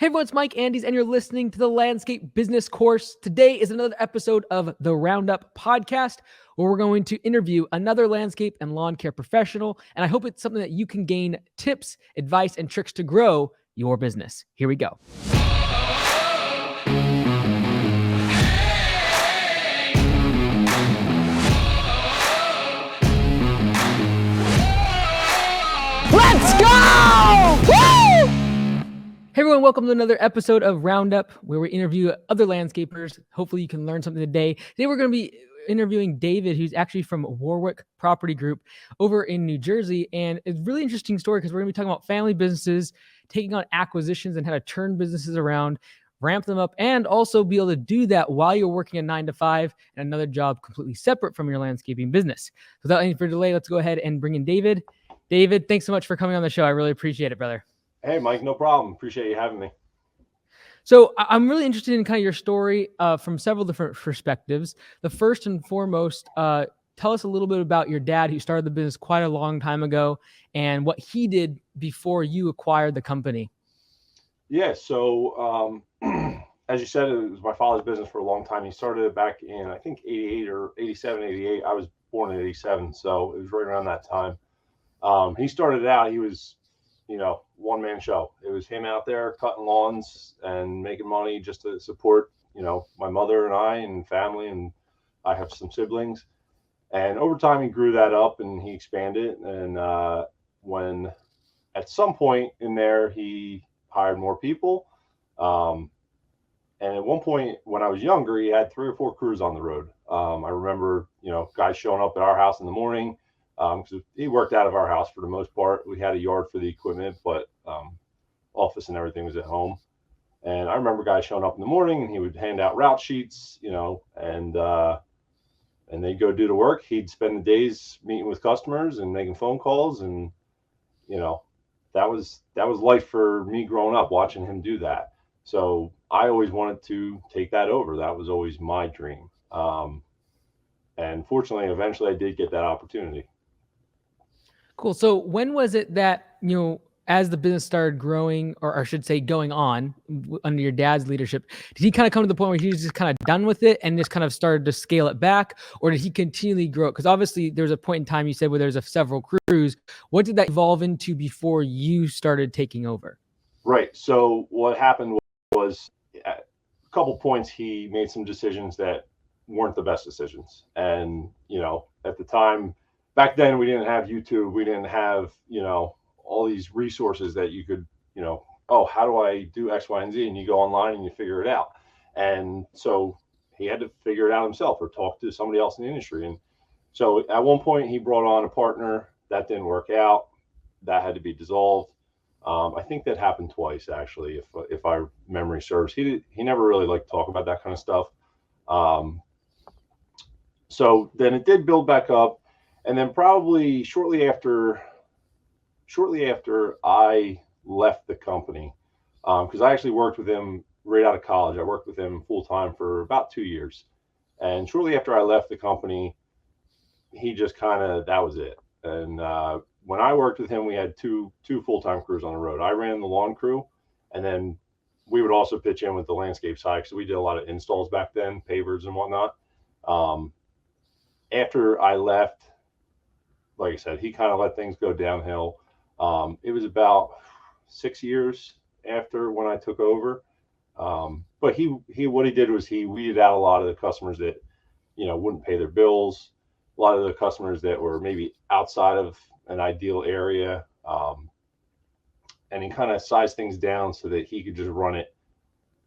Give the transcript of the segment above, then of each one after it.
Hey everyone, it's Mike Andes, and you're listening to the Landscape Business Course. Today is another episode of the Roundup podcast, where we're going to interview another landscape and lawn care professional, and I hope it's something that you can gain tips, advice, and tricks to grow your business. Here we go. Let's go! Woo! Hey everyone, welcome to another episode of Roundup, where we interview other landscapers. Hopefully you can learn something today. Today we're going to be interviewing David, who's actually from Warwick Property Group over in New Jersey. And it's a really interesting story because we're going to be talking about family businesses, taking on acquisitions and how to turn businesses around, ramp them up, and also be able to do that while you're working a 9-to-5 and another job completely separate from your landscaping business. Without any further delay, let's go ahead and bring in David. David, thanks so much for coming on the show. I really appreciate it, brother. Hey, Mike, no problem. Appreciate you having me. So I'm really interested in kind of your story from several different perspectives. The first and foremost, tell us a little bit about your dad, who started the business quite a long time ago, and what he did before you acquired the company. Yeah, so as you said, it was my father's business for a long time. He started it back in, I think, 88 or 87, 88. I was born in 87, so it was right around that time. He started out, he was, one-man show. It was him out there cutting lawns and making money just to support, my mother and I and family, and I have some siblings. And over time, he grew that up and he expanded. And when at some point in there, he hired more people. And at one point when I was younger, he had 3 or 4 crews on the road. I remember, guys showing up at our house in the morning. Because he worked out of our house for the most part. We had a yard for the equipment, but office and everything was at home. And I remember guys showing up in the morning, and he would hand out route sheets, and they'd go do the work. He'd spend the days meeting with customers and making phone calls, and that was life for me growing up, watching him do that. So I always wanted to take that over. That was always my dream. And fortunately, eventually, I did get that opportunity. Cool. So when was it that, as the business started growing, or I should say going on under your dad's leadership, did he kind of come to the point where he was just kind of done with it and just kind of started to scale it back? Or did he continually grow? Because obviously there was a point in time you said where there's several crews. What did that evolve into before you started taking over? Right. So what happened was at a couple points, he made some decisions that weren't the best decisions. And, at the time, back then, we didn't have YouTube. We didn't have, all these resources that you could, how do I do X, Y, and Z? And you go online and you figure it out. And so he had to figure it out himself or talk to somebody else in the industry. And so at one point, he brought on a partner. That didn't work out. That had to be dissolved. I think that happened twice, actually, if our memory serves. He never really liked to talk about that kind of stuff. So then it did build back up. And then probably shortly after I left the company, because I actually worked with him right out of college. I worked with him full time for about 2 years. And shortly after I left the company, he just that was it. And when I worked with him, we had two full-time crews on the road. I ran the lawn crew, and then we would also pitch in with the landscape side. So we did a lot of installs back then, pavers and whatnot. After I left, like I said, he kind of let things go downhill. It was about 6 years after when I took over. But what he did was he weeded out a lot of the customers that, wouldn't pay their bills, a lot of the customers that were maybe outside of an ideal area. And he kind of sized things down so that he could just run it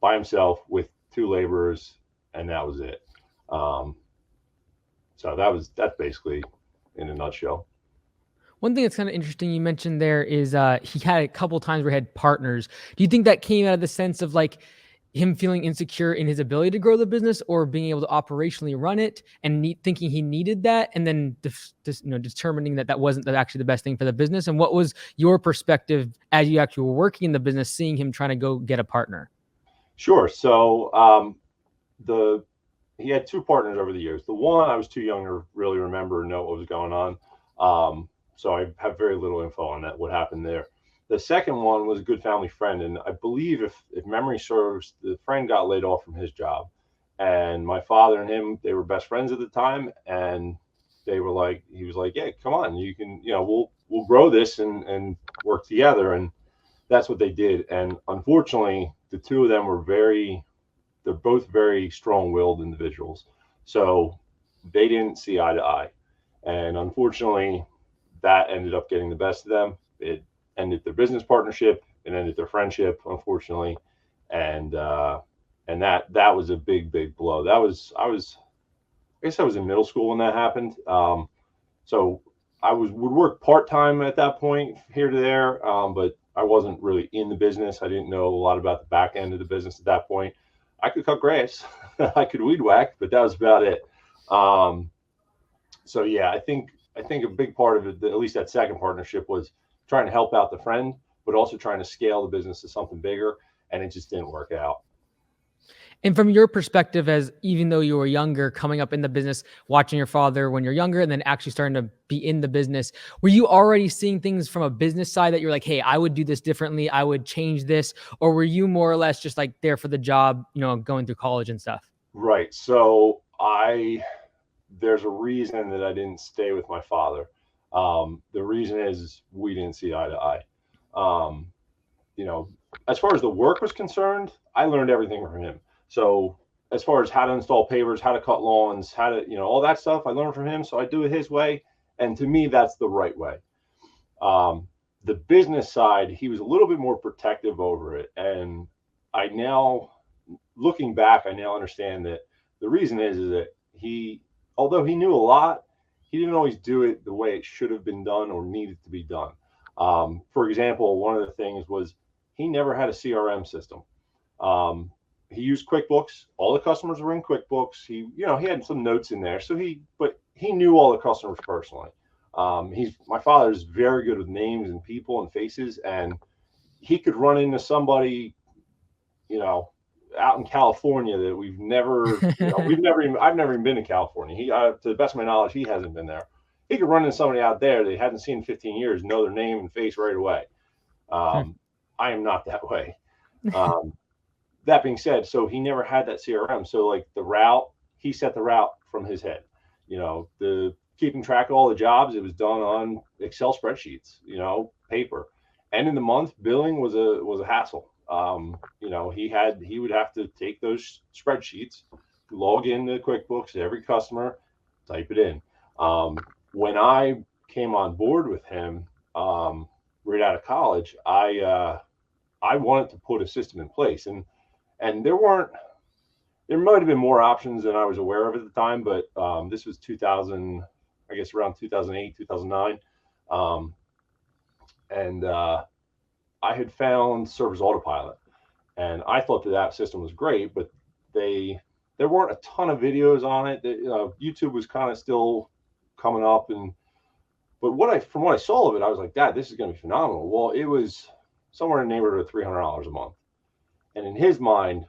by himself with 2 laborers, and that was it. So that's basically in a nutshell. One thing that's kind of interesting you mentioned there is he had a couple times where he had partners. Do you think that came out of the sense of like him feeling insecure in his ability to grow the business, or being able to operationally run it and thinking he needed that, and then determining that wasn't actually the best thing for the business? And what was your perspective as you actually were working in the business, seeing him trying to go get a partner? Sure. So he had 2 partners over the years. The one, I was too young to really remember and know what was going on. So I have very little info on that, what happened there. The second one was a good family friend, and I believe if memory serves, the friend got laid off from his job, and my father and him, they were best friends at the time, and they were like, he was like, yeah, come on, you can, we'll grow this and work together, and that's what they did. And unfortunately, the two of them were they're both very strong-willed individuals, so they didn't see eye to eye, and unfortunately, that ended up getting the best of them. It ended their business partnership. It ended their friendship, unfortunately, and that was a big blow. I guess I was in middle school when that happened. So I would work part time at that point, here to there, but I wasn't really in the business. I didn't know a lot about the back end of the business at that point. I could cut grass, I could weed whack, but that was about it. Um, so yeah, I think a big part of it, at least that second partnership, was trying to help out the friend, but also trying to scale the business to something bigger, and it just didn't work out. And from your perspective, as even though you were younger, coming up in the business, watching your father when you're younger, and then actually starting to be in the business, were you already seeing things from a business side that you're like, hey, I would do this differently, I would change this? Or were you more or less just like there for the job, going through college and stuff? Right. So there's a reason that I didn't stay with my father. The reason is we didn't see eye to eye. Um, you know, as far as the work was concerned, I learned everything from him. So as far as how to install pavers, how to cut lawns, how to, all that stuff, I learned from him. So I do it his way. And to me, that's the right way. Um, the business side, he was a little bit more protective over it. And I now, looking back, I now understand that the reason is that although he knew a lot, he didn't always do it the way it should have been done or needed to be done. For example, one of the things was he never had a CRM system. Um, he used QuickBooks. All the customers were in QuickBooks. He had some notes in there. But he knew all the customers personally. My father is very good with names and people and faces, and he could run into somebody, you know, out in California that I've never even been to California. To the best of my knowledge, he hasn't been there. He could run into somebody out there that he hadn't seen in 15 years, know their name and face right away. I am not that way. Um, that being said, so he never had that CRM. So like the route, he set the route from his head. The keeping track of all the jobs, it was done on Excel spreadsheets, paper. End of the month billing was a hassle. He would have to take those spreadsheets, log into QuickBooks, every customer, type it in. When I came on board with him, right out of college, I wanted to put a system in place, and there might have been more options than I was aware of at the time, but this was 2000, I guess around 2008, 2009, and I had found Server's Autopilot, and I thought that system was great, but there weren't a ton of videos on it. YouTube was kind of still coming up, but from what I saw of it, I was like, Dad, this is going to be phenomenal. Well, it was somewhere in the neighborhood of $300 a month, and in his mind,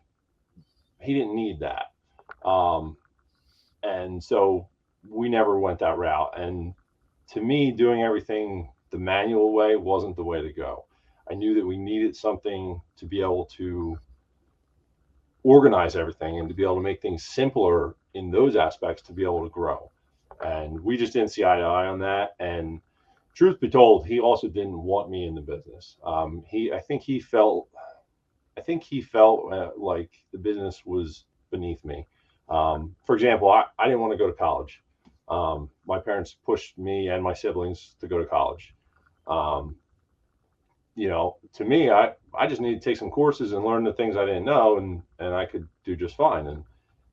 he didn't need that, and so we never went that route. And to me, doing everything the manual way wasn't the way to go. I knew that we needed something to be able to organize everything and to be able to make things simpler in those aspects to be able to grow. And we just didn't see eye to eye on that. And truth be told, he also didn't want me in the business. I think he felt like the business was beneath me. For example, I didn't want to go to college. My parents pushed me and my siblings to go to college. To me, I just needed to take some courses and learn the things I didn't know, and I could do just fine.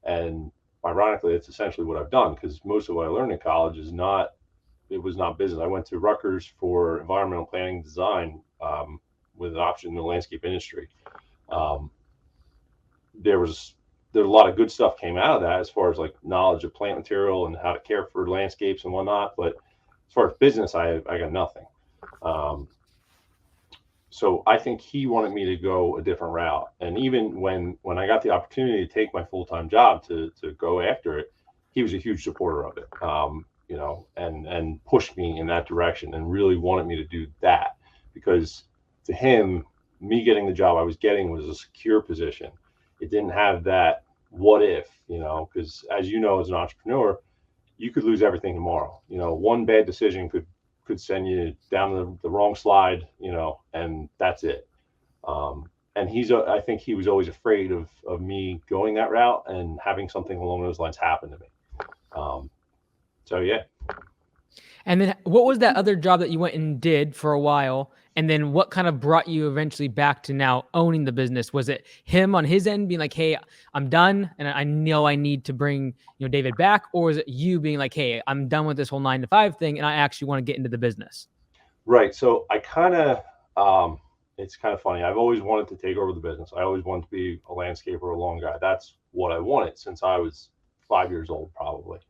And ironically, it's essentially what I've done, because most of what I learned in college was not business. I went to Rutgers for environmental planning and design, with an option in the landscape industry. Um, there was a lot of good stuff came out of that, as far as like knowledge of plant material and how to care for landscapes and whatnot. But as far as business, I got nothing. So I think he wanted me to go a different route. And even when I got the opportunity to take my full-time job to go after it, he was a huge supporter of it, and pushed me in that direction and really wanted me to do that, because to him, me getting the job I was getting was a secure position. It didn't have that what if, because as you know, as an entrepreneur, you could lose everything tomorrow. One bad decision could send you down the wrong slide, and that's it. And I think he was always afraid of me going that route and having something along those lines happen to me. So yeah. And then what was that other job that you went and did for a while? And then what kind of brought you eventually back to now owning the business? Was it him on his end being like, hey, I'm done and I know I need to bring, David back? Or is it you being like, hey, I'm done with this whole 9 to 5 thing and I actually want to get into the business? Right. So I it's kind of funny. I've always wanted to take over the business. I always wanted to be a landscaper, a lawn guy. That's what I wanted since I was 5 years old, probably.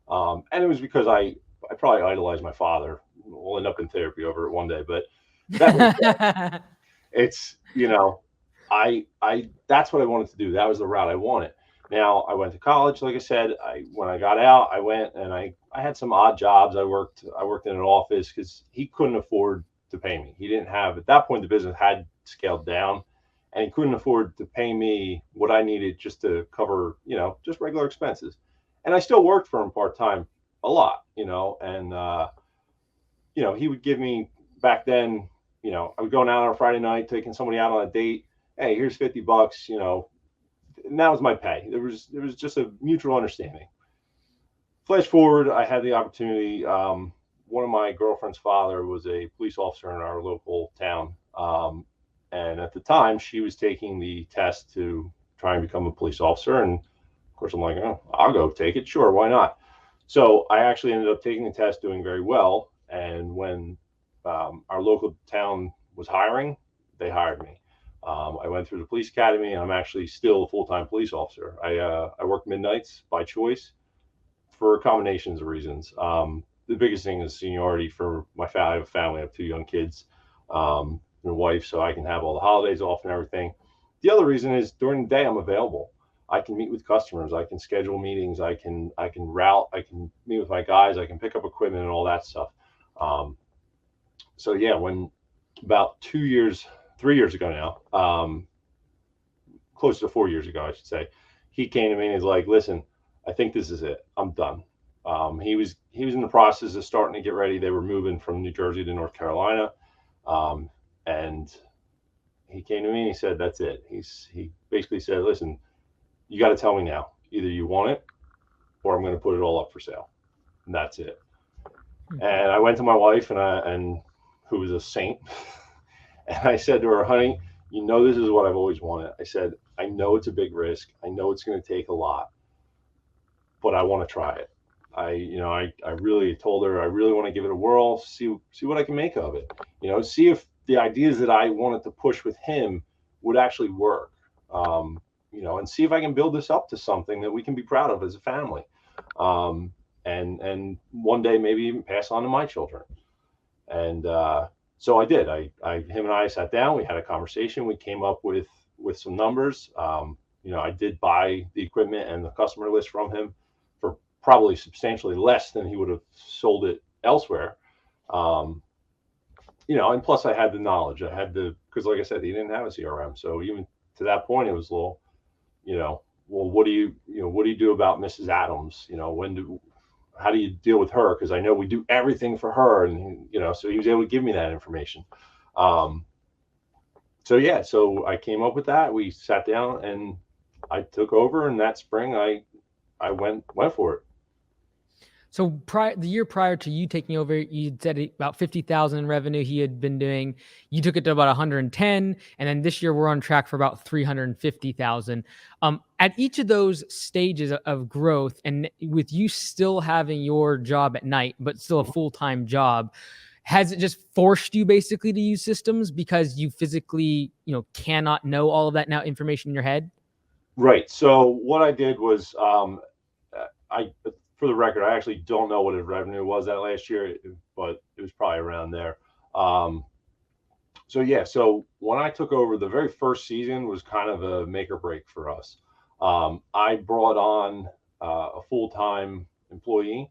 And it was because I probably idolized my father. We'll end up in therapy over it one day, but that being said, it's I that's what I wanted to do. That was the route I wanted. Now I went to college, like I said. When I got out, I went and I had some odd jobs. I worked in an office because he couldn't afford to pay me. He didn't have at that point the business had scaled down, and he couldn't afford to pay me what I needed just to cover just regular expenses. And I still worked for him part time a lot, and he would give me back then. I was going out on a Friday night, taking somebody out on a date. Hey, here's $50. And that was my pay. There was just a mutual understanding. Flash forward, I had the opportunity. One of my girlfriend's father was a police officer in our local town, and at the time, she was taking the test to try and become a police officer. And of course, I'm like, oh, I'll go take it. Sure, why not? So I actually ended up taking the test, doing very well. And when our local town was hiring, they hired me. I went through the police academy, and I'm actually still a full-time police officer. I work midnights by choice for combinations of reasons. The biggest thing is seniority for my family. I have a family. I have 2 young kids, and a wife, so I can have all the holidays off and everything. The other reason is during the day I'm available. I can meet with customers. I can schedule meetings. I can route. I can meet with my guys. I can pick up equipment and all that stuff. Um, so yeah, when about 2 years, 3 years ago now, close to 4 years ago, I should say, he came to me and he's like, "Listen, I think this is it. I'm done." He was in the process of starting to get ready. They were moving from New Jersey to North Carolina, and he came to me and he said, "That's it." He basically said, "Listen, you got to tell me now. Either you want it, or I'm going to put it all up for sale." And that's it. And I went to my wife and who was a saint, and I said to her, "Honey, this is what I've always wanted." I said, "I know it's a big risk. I know it's going to take a lot, but I want to try it." I really told her I really want to give it a whirl, see what I can make of it. See if the ideas that I wanted to push with him would actually work. And see if I can build this up to something that we can be proud of as a family. And one day maybe even pass on to my children. And so I did. Him and I sat down. We had a conversation. We came up with some numbers. I did buy the equipment and the customer list from him for probably substantially less than he would have sold it elsewhere. And plus I had the knowledge. Because like I said, he didn't have a CRM. So even to that point, it was a little, well, what do you do about Mrs. Adams? How do you deal with her? Because I know we do everything for her, and so he was able to give me that information. So I came up with that. We sat down and I took over, and that spring I went for it. So the year prior to you taking over, you said about 50,000 in revenue he had been doing. You took it to about 110, and then this year we're on track for about 350,000. At each of those stages of growth, and with you still having your job at night, but still a full-time job, has it just forced you basically to use systems because you physically, cannot know all of that now information in your head? Right. So what I did was, for the record, I actually don't know what his revenue was that last year, but it was probably around there. So when I took over, the very first season was kind of a make or break for us. I brought on a full-time employee.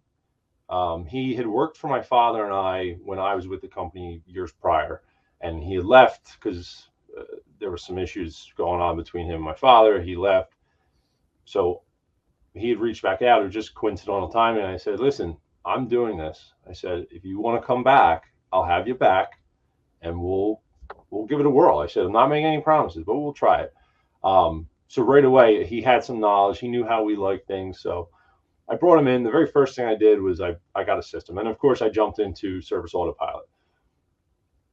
He had worked for my father and I when I was with the company years prior, and he had left because there were some issues going on between him and my father. He left. So he had reached back out. It was just coincidental timing. And I said, listen, I'm doing this. I said, if you want to come back, I'll have you back and we'll give it a whirl. I said, I'm not making any promises, but we'll try it. So right away, he had some knowledge. He knew how we like things. So I brought him in. The very first thing I did was I got a system. And of course, I jumped into Service Autopilot.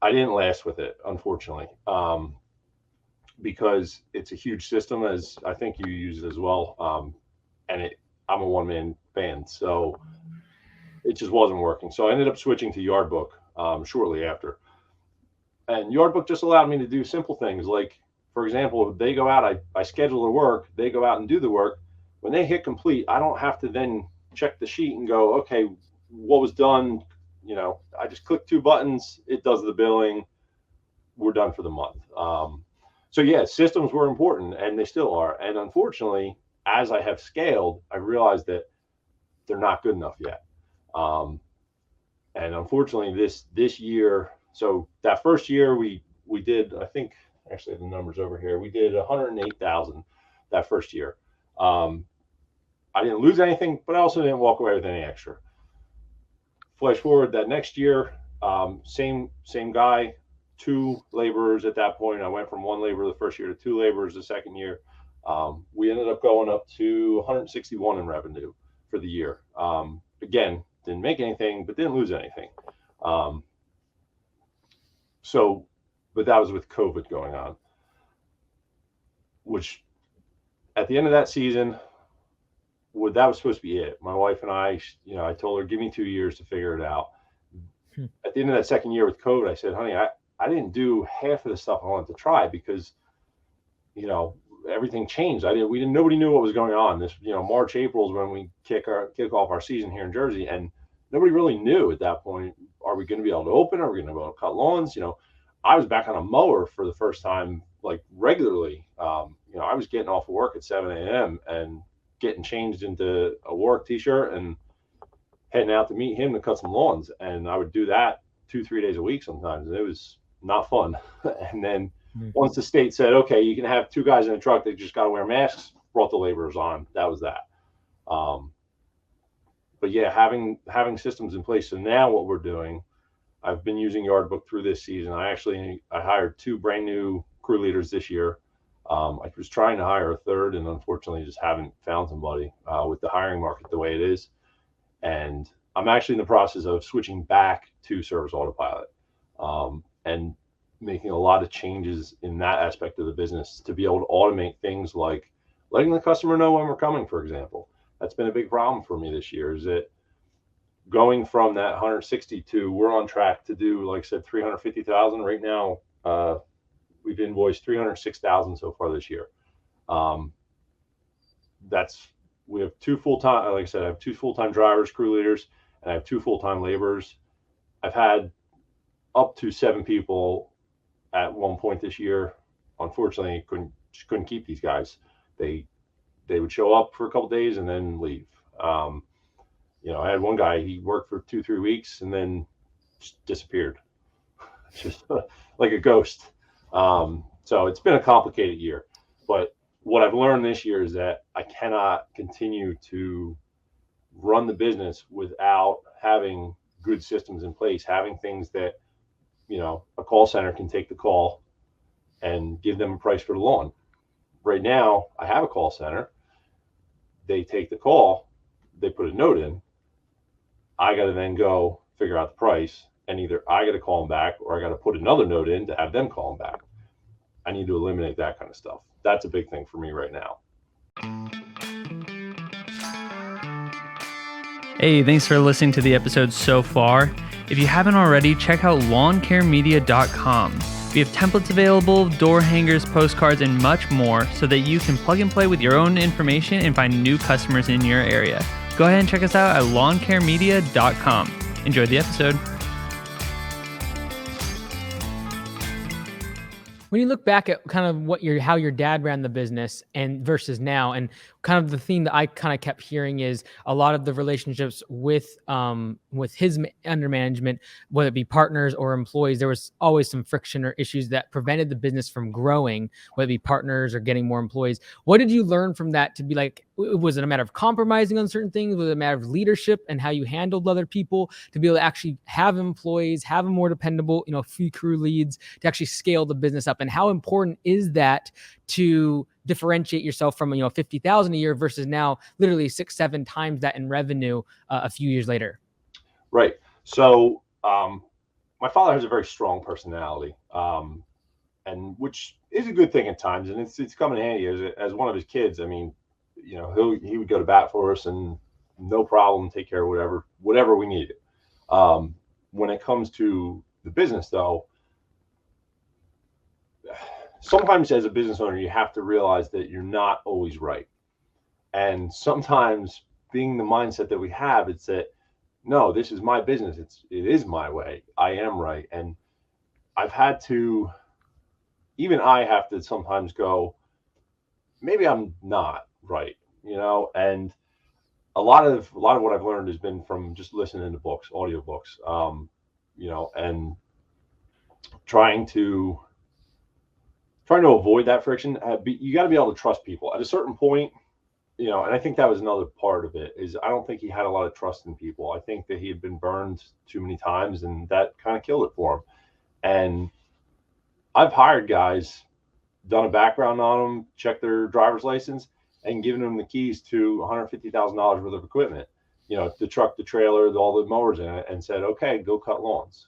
I didn't last with it, unfortunately, because it's a huge system, as I think you use it as well. And I'm a one-man band, so it just wasn't working. So I ended up switching to Yardbook shortly after. And Yardbook just allowed me to do simple things like, for example, if they go out, I schedule the work, they go out and do the work. When they hit complete, I don't have to then check the sheet and go, okay, what was done? I just click 2 buttons, it does the billing, we're done for the month. So yeah, systems were important and they still are. And unfortunately, as I have scaled, I realized that they're not good enough yet. And unfortunately, this year, so that first year we did, I think, actually the numbers over here, we did 108,000 that first year. I didn't lose anything, but I also didn't walk away with any extra. Flash forward that next year, same guy, 2 laborers at that point. I went from 1 laborer the first year to 2 laborers the second year. We ended up going up to 161 in revenue for the year. Again, didn't make anything, but didn't lose anything. But that was with COVID going on, which at the end of that season, that was supposed to be it. My wife and I told her, give me 2 years to figure it out. At the end of that second year with COVID, I said, honey, I didn't do half of the stuff I wanted to try because, everything changed. Nobody knew what was going on. This, March, April is when we kick off our season here in Jersey, and nobody really knew at that point, are we going to be able to open? Are we going to be able to cut lawns? I was back on a mower for the first time, like regularly. I was getting off of work at 7 a.m. and getting changed into a work t-shirt and heading out to meet him to cut some lawns. And I would do that 2-3 days a week sometimes. And it was not fun. And then once the state said, okay, you can have 2 guys in a truck, they just got to wear masks, brought the laborers on. That was that. But yeah, having systems in place. So now what we're doing, I've been using Yardbook through this season. I hired 2 brand new crew leaders this year. I was trying to hire a third and unfortunately just haven't found somebody with the hiring market the way it is. And I'm actually in the process of switching back to Service Autopilot and making a lot of changes in that aspect of the business to be able to automate things like letting the customer know when we're coming, for example. That's been a big problem for me this year, is that going from that 160 to we're on track to do, like I said, 350,000 right now. We've invoiced 306,000 so far this year. We have 2 full-time, like I said, I have 2 full-time drivers, crew leaders, and I have 2 full-time laborers. I've had up to 7 people at one point this year. Unfortunately, couldn't keep these guys. They would show up for a couple of days and then leave. I had one guy, he worked for 2-3 weeks and then just disappeared, just like a ghost. So it's been a complicated year, but what I've learned this year is that I cannot continue to run the business without having good systems in place, having things that, a call center can take the call and give them a price for the lawn. Right now, I have a call center. They take the call, they put a note in. I got to then go figure out the price, and either I got to call them back or I got to put another note in to have them call them back. I need to eliminate that kind of stuff. That's a big thing for me right now. Hey, thanks for listening to the episode so far. If you haven't already, check out lawncaremedia.com. We have templates available, door hangers, postcards, and much more so that you can plug and play with your own information and find new customers in your area. Go ahead and check us out at lawncaremedia.com. Enjoy the episode. When you look back at kind of how your dad ran the business and versus now, and kind of the theme that I kind of kept hearing is a lot of the relationships with his under management, whether it be partners or employees, there was always some friction or issues that prevented the business from growing, whether it be partners or getting more employees. What did you learn from that to be like, was it a matter of compromising on certain things? Was it a matter of leadership and how you handled other people to be able to actually have employees, have a more dependable, few crew leads to actually scale the business up? And how important is that to differentiate yourself from 50,000 a year versus now literally 6-7 times that in revenue a few years later? Right. So my father has a very strong personality, and which is a good thing at times, and it's come in handy as one of his kids. I mean, he would go to bat for us and no problem, take care of whatever we needed. When it comes to the business, though, sometimes as a business owner, you have to realize that you're not always right. And sometimes being the mindset that we have, it's that, no, this is my business. It is my way. I am right. And I have to sometimes go, maybe I'm not right, and a lot of what I've learned has been from just listening to books, audiobooks, and trying to avoid that friction. You got to be able to trust people at a certain point, and I think that was another part of it. Is I don't think he had a lot of trust in people. I think that he had been burned too many times, and that kind of killed it for him. And I've hired guys, done a background on them, checked their driver's license, and given them the keys to $150,000 worth of equipment, the truck, the trailer, all the mowers in it, and said, okay, go cut lawns.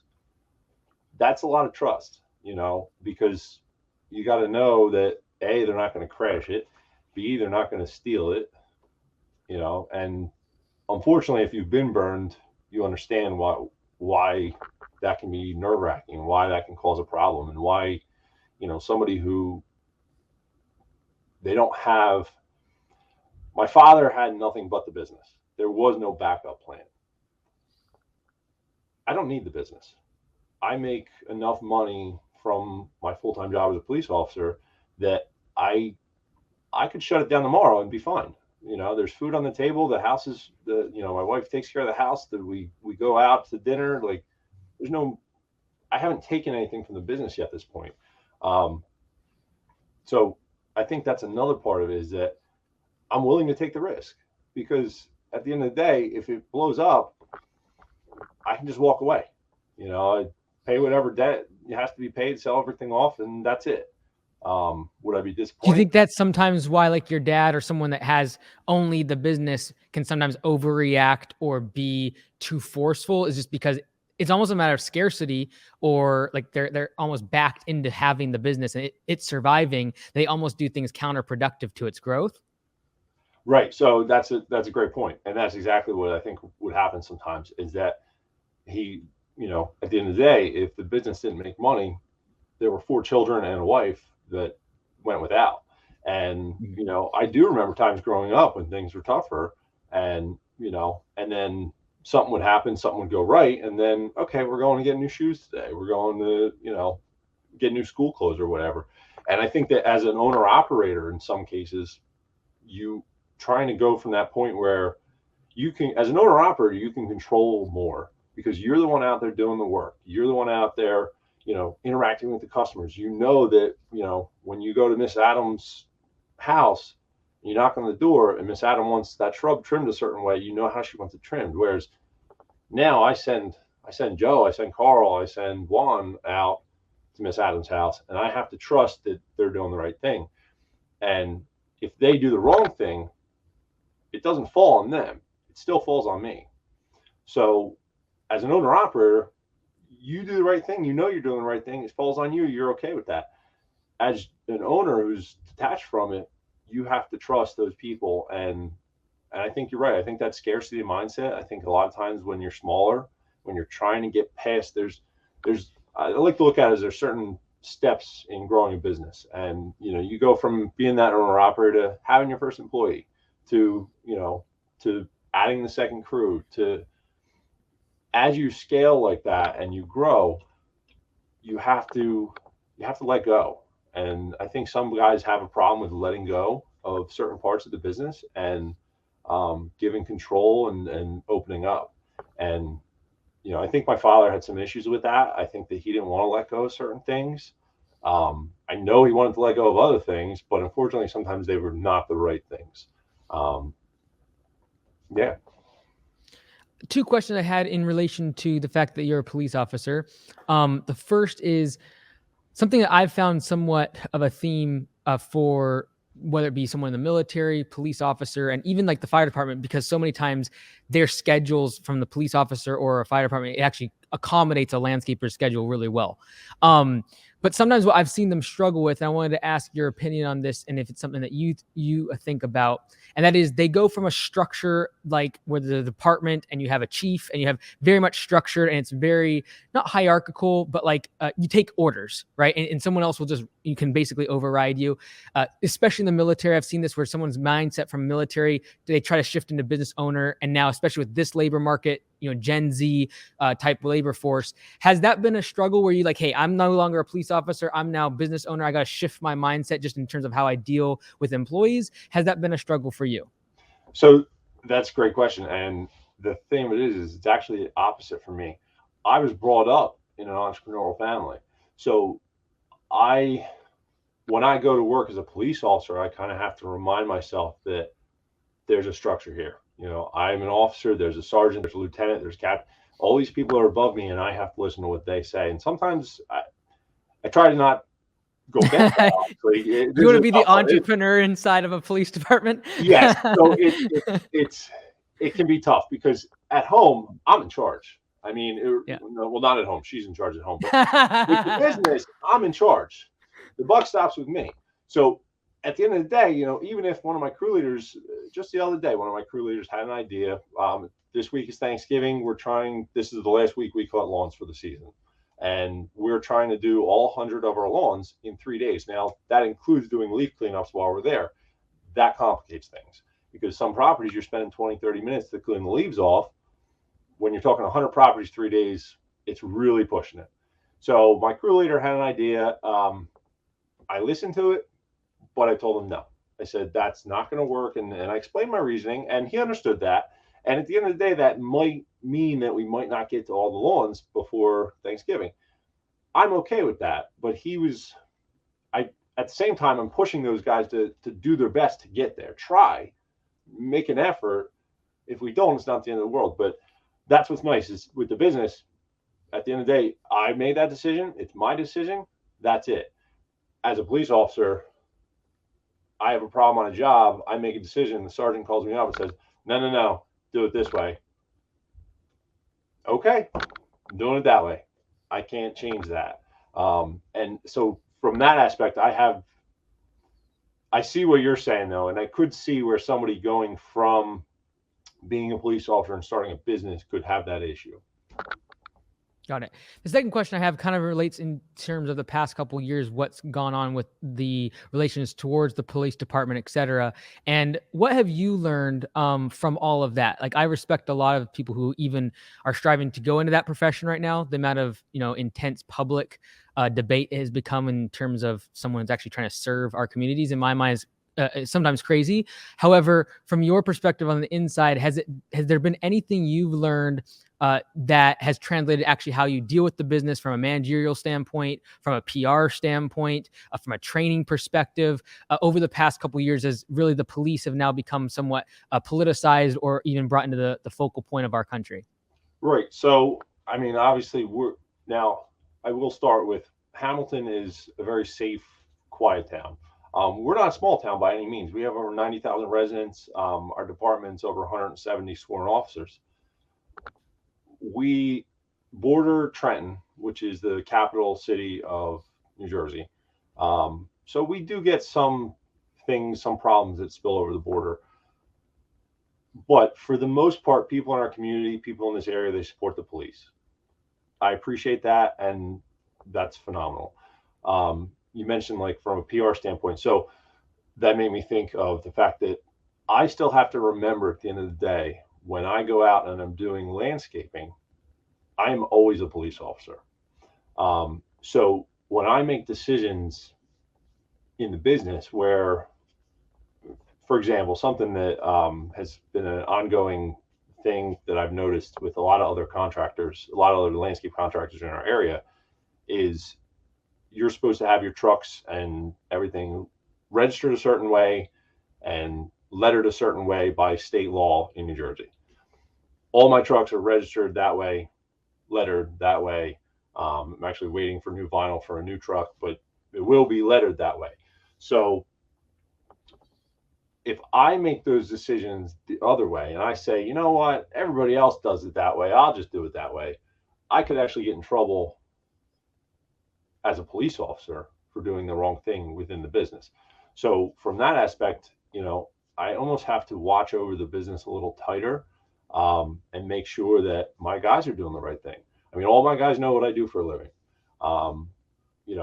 That's a lot of trust, because you got to know that A, they're not going to crash it, B, they're not going to steal it, and unfortunately, if you've been burned, you understand why that can be nerve-wracking, why that can cause a problem, and why, somebody who they don't have. My father had nothing but the business. There was no backup plan. I don't need the business. I make enough money from my full-time job as a police officer that I could shut it down tomorrow and be fine. There's food on the table. The house is my wife takes care of the house. That we go out to dinner. Like I haven't taken anything from the business yet at this point. So I think that's another part of it, is that I'm willing to take the risk, because at the end of the day, if it blows up, I can just walk away. I pay whatever debt has to be paid, sell everything off, and that's it. Would I be disappointed? Do you think that's sometimes why, like, your dad or someone that has only the business can sometimes overreact or be too forceful, is just because it's almost a matter of scarcity, or like they're almost backed into having the business and it's surviving. They almost do things counterproductive to its growth? Right. So that's a great point. And that's exactly what I think would happen sometimes, is that he, at the end of the day, if the business didn't make money, there were 4 children and a wife that went without. And, I do remember times growing up when things were tougher, and, and then something would happen, something would go right. And then, okay, we're going to get new shoes today. We're going to, get new school clothes or whatever. And I think that as an owner operator, in some cases, you trying to go from that point where you can, as an owner operator, you can control more, because you're the one out there doing the work. You're the one out there, interacting with the customers. That, when you go to Miss Adams' house, you knock on the door and Miss Adam wants that shrub trimmed a certain way, how she wants it trimmed. Whereas now I send Joe, I send Carl, I send Juan out to Miss Adams' house, and I have to trust that they're doing the right thing. And if they do the wrong thing, it doesn't fall on them. It still falls on me. So as an owner operator, you do the right thing. You're doing the right thing. It falls on you. You're okay with that. As an owner who's detached from it, you have to trust those people. And I think you're right. I think that scarcity mindset, I think a lot of times when you're smaller, when you're trying to get past, I like to look at it as there's certain steps in growing a business. And, you go from being that owner operator to having your first employee, to adding the second crew, to, as you scale like that and you grow, you have to let go. And I think some guys have a problem with letting go, of certain parts of the business and giving control and opening up. And I think my father had some issues with that. I think that he didn't want to let go of certain things. I know he wanted to let go of other things, but unfortunately, sometimes they were not the right things. Yeah. Two questions I had in relation to the fact that you're a police officer. The first is something that I've found somewhat of a theme for whether it be someone in the military, police officer, and even like the fire department, because so many times their schedules from the police officer or a fire department, it actually accommodates a landscaper's schedule really well. But sometimes what I've seen them struggle with, and I wanted to ask your opinion on this, and if it's something that you think about, and that is they go from a structure like where the department and you have a chief and you have very much structured and it's very not hierarchical, but like you take orders, right? And someone else will just, you can basically override you. Especially in the military, I've seen this where someone's mindset from military, they try to shift into business owner. And now, especially with this labor market, Gen Z type labor force, has that been a struggle where you like, hey, I'm no longer a police officer, I'm now business owner, I got to shift my mindset just in terms of how I deal with employees? Has that been a struggle for you? So that's a great question. And the thing of it is it's actually the opposite for me. I was brought up in an entrepreneurial family. So when I go to work as a police officer, I kind of have to remind myself that there's a structure here. I'm an officer, there's a sergeant, there's a lieutenant, there's captain. All these people are above me and I have to listen to what they say. And sometimes I try to not go against that. You want to be the entrepreneur inside of a police department? Yes. So it can be tough because at home, I'm in charge. I mean, well, not at home. She's in charge at home. But with the business, I'm in charge. The buck stops with me. So at the end of the day, even if one of my crew leaders, just the other day, one of my crew leaders had an idea. This week is Thanksgiving. This is the last week we cut lawns for the season. And we're trying to do all 100 of our lawns in 3 days. Now, that includes doing leaf cleanups while we're there. That complicates things because some properties you're spending 20, 30 minutes to clean the leaves off. When you're talking 100 properties, 3 days, it's really pushing it. So my crew leader had an idea. I listened to it, but I told him no. I said, that's not going to work. And I explained my reasoning, and he understood that. And at the end of the day, that might mean that we might not get to all the lawns before Thanksgiving. I'm okay with that. But at the same time, I'm pushing those guys to do their best to get there. Try, make an effort. If we don't, it's not the end of the world. But that's what's nice is with the business, at the end of the day, I made that decision. It's my decision. That's it. As a police officer, I have a problem on a job. I make a decision. The sergeant calls me up and says, no, do it this way. Okay, I'm doing it that way. I can't change that. And so from that aspect, I see what you're saying though. And I could see where somebody going from being a police officer and starting a business could have that issue. Got it. The second question I have kind of relates in terms of the past couple of years, what's gone on with the relations towards the police department, et cetera. And what have you learned from all of that? Like, I respect a lot of people who even are striving to go into that profession right now. The amount of, intense public debate it has become in terms of someone who's actually trying to serve our communities, in my mind, is sometimes crazy. However, from your perspective on the inside, has there been anything you've learned that has translated actually how you deal with the business from a managerial standpoint, from a PR standpoint, from a training perspective, over the past couple of years, as really the police have now become somewhat politicized or even brought into the focal point of our country? Right. So, I mean, obviously I will start with Hamilton is a very safe, quiet town. We're not a small town by any means. We have over 90,000 residents. Our department's over 170 sworn officers. We border Trenton, which is the capital city of New Jersey. So we do get some problems that spill over the border. But for the most part, people in our community, people in this area, they support the police. I appreciate that, and that's phenomenal. You mentioned like from a PR standpoint. So that made me think of the fact that I still have to remember at the end of the day, when I go out and I'm doing landscaping, I am always a police officer. So when I make decisions in the business where for example, something that has been an ongoing thing that I've noticed with a lot of other contractors, a lot of other landscape contractors in our area, is you're supposed to have your trucks and everything registered a certain way and lettered a certain way by state law in New Jersey. All my trucks are registered that way, lettered that way. I'm actually waiting for new vinyl for a new truck, but it will be lettered that way. So if I make those decisions the other way and I say, you know what, everybody else does it that way, I'll just do it that way, I could actually get in trouble as a police officer for doing the wrong thing within the business. So from that aspect, I almost have to watch over the business a little tighter, and make sure that my guys are doing the right thing. I mean, all my guys know what I do for a living.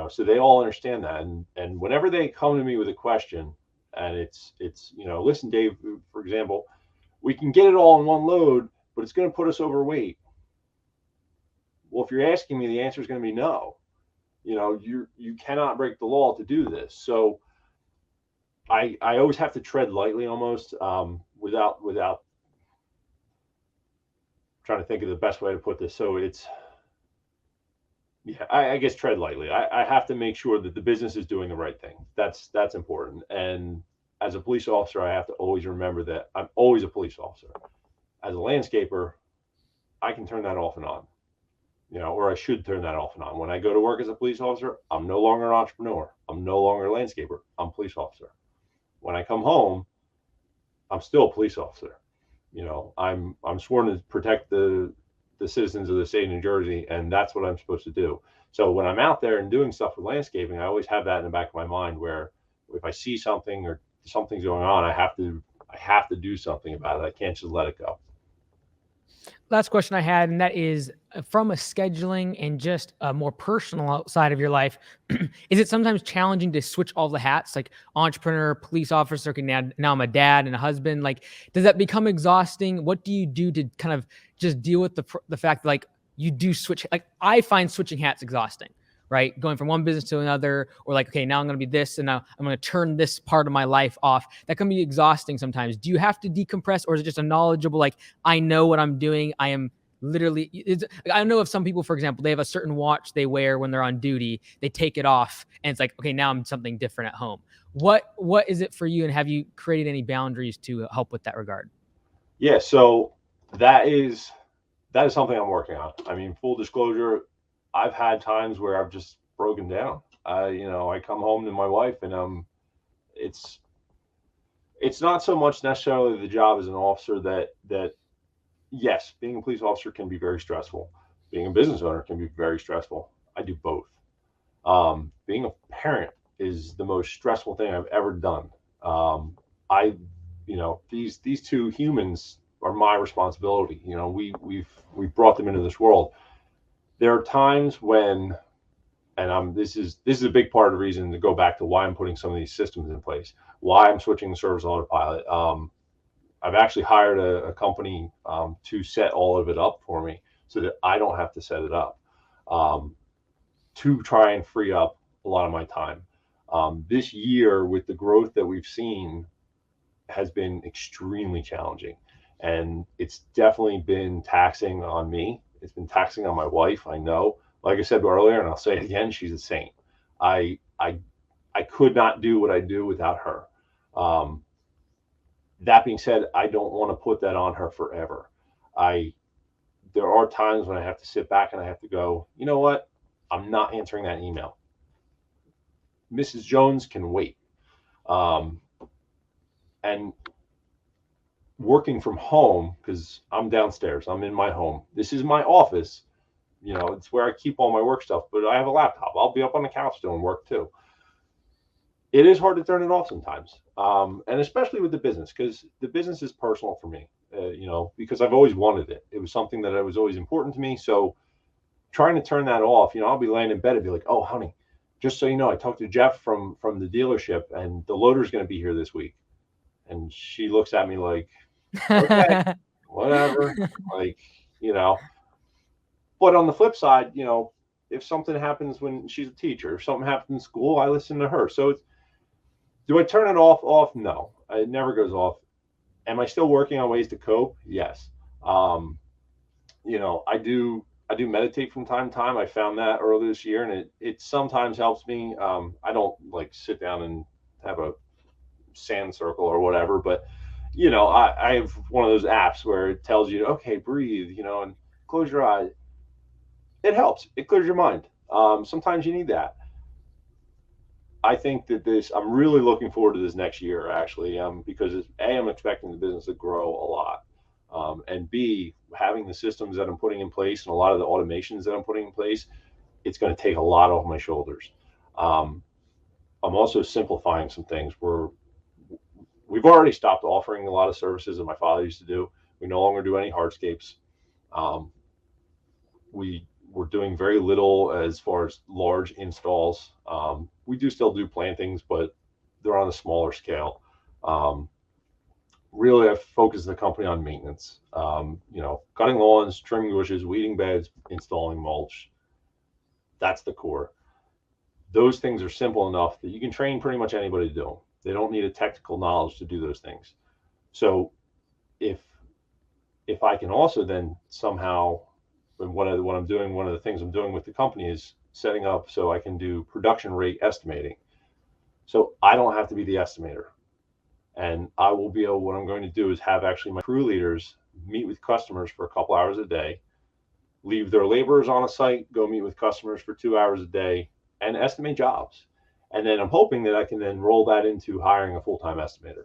So they all understand that. And whenever they come to me with a question, and it's listen, Dave, for example, we can get it all in one load, but it's going to put us overweight. Well, if you're asking me, the answer is going to be no. You cannot break the law to do this. So I always have to tread lightly, almost, without trying to think of the best way to put this. So I guess tread lightly. I have to make sure that the business is doing the right thing. That's important. And as a police officer, I have to always remember that I'm always a police officer. As a landscaper, I can turn that off and on, or I should turn that off and on. When I go to work as a police officer, I'm no longer an entrepreneur. I'm no longer a landscaper. I'm a police officer. When I come home, I'm still a police officer. I'm sworn to protect the citizens of the state of New Jersey, and that's what I'm supposed to do. So when I'm out there and doing stuff with landscaping, I always have that in the back of my mind, where if I see something or something's going on, I have to do something about it. I can't just let it go. Last question I had, and that is from a scheduling and just a more personal side of your life. Is it sometimes challenging to switch all the hats, like entrepreneur, police officer, now I'm a dad and a husband? Like, does that become exhausting? What do you do to kind of just deal with the fact that, like, you do switch? Like, I find switching hats exhausting, right? Going from one business to another, or like, okay, now I'm going to be this, and now I'm going to turn this part of my life off. That can be exhausting sometimes. Do you have to decompress, or is it just a knowledgeable, like, I know what I'm doing? I am literally, I know of some people, for example, they have a certain watch they wear when they're on duty. They take it off, and it's like, okay, now I'm something different at home. What is it for you, and have you created any boundaries to help with that regard? Yeah, so that is something I'm working on. I mean, full disclosure, I've had times where I've just broken down. I come home to my wife, and it's not so much necessarily the job as an officer that yes, being a police officer can be very stressful. Being a business owner can be very stressful. I do both. Being a parent is the most stressful thing I've ever done. These two humans are my responsibility. We've brought them into this world. There are times when, and this is a big part of the reason to go back to why I'm putting some of these systems in place, why I'm switching to service autopilot. I've actually hired a company to set all of it up for me so that I don't have to set it up, to try and free up a lot of my time. This year, with the growth that we've seen, has been extremely challenging, and it's definitely been taxing on me. It's been taxing on my wife. I know, like I said earlier, and I'll say it again, she's a saint. I could not do what I do without her. That being said, I don't want to put that on her forever. There are times when I have to sit back and I have to go, you know what? I'm not answering that email. Mrs. Jones can wait. And working from home, because I'm downstairs, I'm in my home. This is my office. It's where I keep all my work stuff, but I have a laptop. I'll be up on the couch doing work too. It is hard to turn it off sometimes. And especially with the business, because the business is personal for me, because I've always wanted it. It was something that was always important to me. So trying to turn that off, I'll be laying in bed and be like, oh, honey, just so you know, I talked to Jeff from the dealership, and the loader's going to be here this week. And she looks at me like, okay, whatever, but on the flip side, if something happens when she's a teacher, if something happens in school, I listen to her. So do I turn it off? No. It never goes off. Am I still working on ways to cope? Yes. Um, I do meditate from time to time. I found that earlier this year, and it sometimes helps me. I don't like sit down and have a sand circle or whatever, but I have one of those apps where it tells you, okay, breathe, and close your eyes. It helps. It clears your mind. Sometimes you need that. I think that I'm really looking forward to this next year, actually, because I'm expecting the business to grow a lot. And B, having the systems that I'm putting in place and a lot of the automations that I'm putting in place, it's going to take a lot off my shoulders. Um, I'm also simplifying some things. We've already stopped offering a lot of services that my father used to do. We no longer do any hardscapes. Um, we're doing very little as far as large installs. We do still do plantings, but they're on a smaller scale. Um, Really, I've focused the company on maintenance. Cutting lawns, trimming bushes, weeding beds, installing mulch. That's the core. Those things are simple enough that you can train pretty much anybody to do them. They don't need a technical knowledge to do those things. So if I can also then somehow, and what I'm doing, one of the things I'm doing with the company is setting up so I can do production rate estimating. So I don't have to be the estimator. And I will be able, what I'm going to do is have actually my crew leaders meet with customers for a couple hours a day, leave their laborers on a site, go meet with customers for 2 hours a day, and estimate jobs. And then I'm hoping that I can then roll that into hiring a full-time estimator.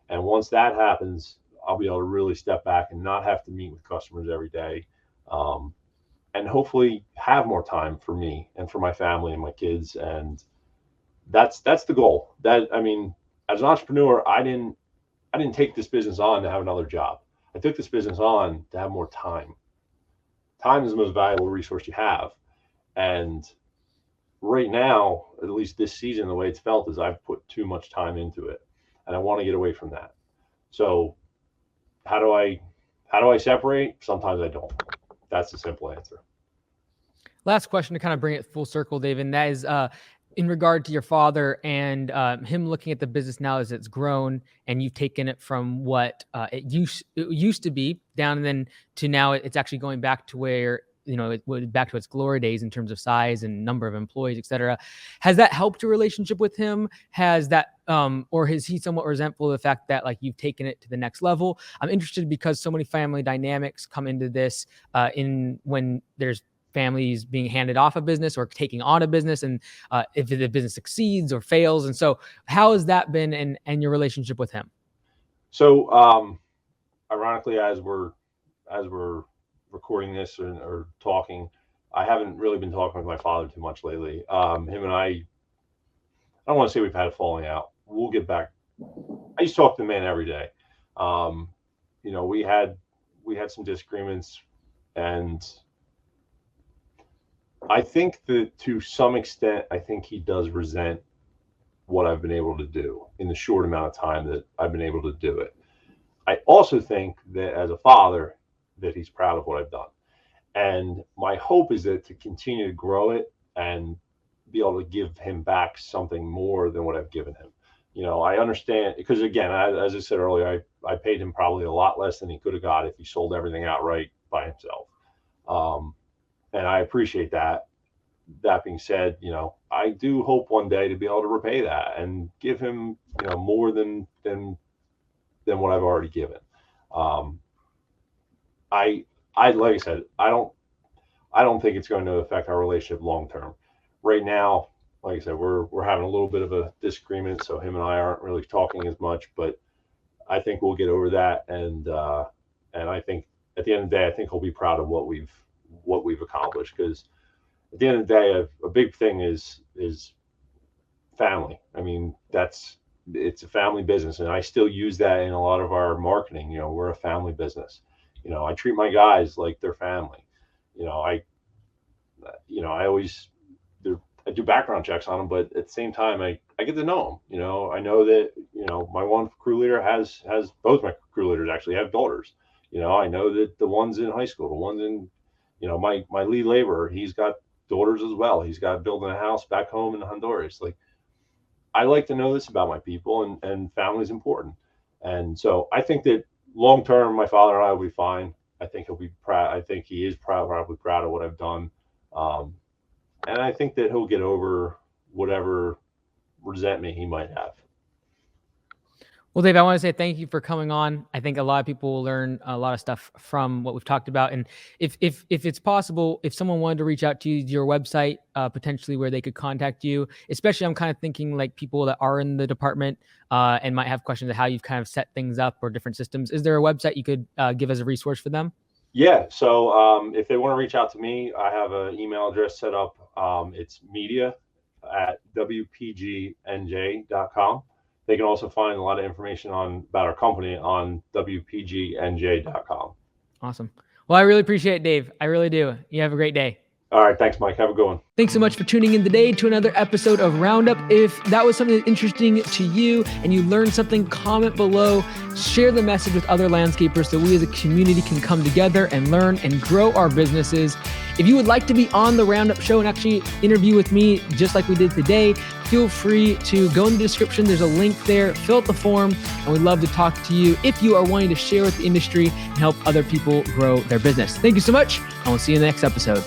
And once that happens, I'll be able to really step back and not have to meet with customers every day, and hopefully have more time for me and for my family and my kids. And that's the goal. As an entrepreneur, I didn't take this business on to have another job. I took this business on to have more time. Time is the most valuable resource you have. And right now, at least this season, the way it's felt is I've put too much time into it, and I want to get away from that. So how do I separate? Sometimes I don't. That's the simple answer. Last question to kind of bring it full circle, Dave, and that is in regard to your father and him looking at the business now as it's grown, and you've taken it from what it used to be down, and then to now it's actually going back to where it went back to its glory days in terms of size and number of employees, et cetera. Has that helped your relationship with him? Has that, or is he somewhat resentful of the fact that like you've taken it to the next level? I'm interested because so many family dynamics come into this when there's families being handed off a business or taking on a business, and if the business succeeds or fails. And so how has that been and your relationship with him? So ironically, as we're recording this or talking, I haven't really been talking with my father too much lately. Him and I don't want to say we've had a falling out. We'll get back. I used to talk to the man every day. We had some disagreements, and I think that to some extent, I think he does resent what I've been able to do in the short amount of time that I've been able to do it. I also think that as a father, that he's proud of what I've done. And my hope is that to continue to grow it and be able to give him back something more than what I've given him. I understand, because again, as I said earlier, I paid him probably a lot less than he could have got if he sold everything outright by himself. And I appreciate that. That being said, I do hope one day to be able to repay that and give him, more than what I've already given. I like I said, I don't think it's going to affect our relationship long term. Right now, like I said, we're having a little bit of a disagreement, so him and I aren't really talking as much, but I think we'll get over that, and I think at the end of the day, I think he'll be proud of what we've accomplished, because at the end of the day, a big thing is family. I mean, it's a family business, and I still use that in a lot of our marketing. We're a family business. I treat my guys like they're family. I always I do background checks on them, but at the same time, I get to know them. I know that my one crew leader has both my crew leaders actually have daughters. I know that the ones in high school, the ones in my lead laborer, he's got daughters as well. He's got building a house back home in Honduras. Like, I like to know this about my people, and family is important. And so I think that long term, my father and I will be fine. I think he'll be proud. I think he is probably proud of what I've done. And I think that he'll get over whatever resentment he might have. Well, Dave, I want to say thank you for coming on. I think a lot of people will learn a lot of stuff from what we've talked about. And if it's possible, if someone wanted to reach out to you, your website, potentially where they could contact you, especially I'm kind of thinking like people that are in the department and might have questions of how you've kind of set things up or different systems. Is there a website you could give as a resource for them? Yeah. So if they want to reach out to me, I have an email address set up. It's media@wpgnj.com. They can also find a lot of information about our company on wpgnj.com. Awesome. Well, I really appreciate it, Dave. I really do. You have a great day. All right. Thanks, Mike. Have a good one. Thanks so much for tuning in today to another episode of Roundup. If that was something interesting to you and you learned something, comment below, share the message with other landscapers so we as a community can come together and learn and grow our businesses. If you would like to be on the Roundup show and actually interview with me just like we did today, feel free to go in the description. There's a link there, fill out the form, and we'd love to talk to you if you are wanting to share with the industry and help other people grow their business. Thank you so much, and we'll see you in the next episode.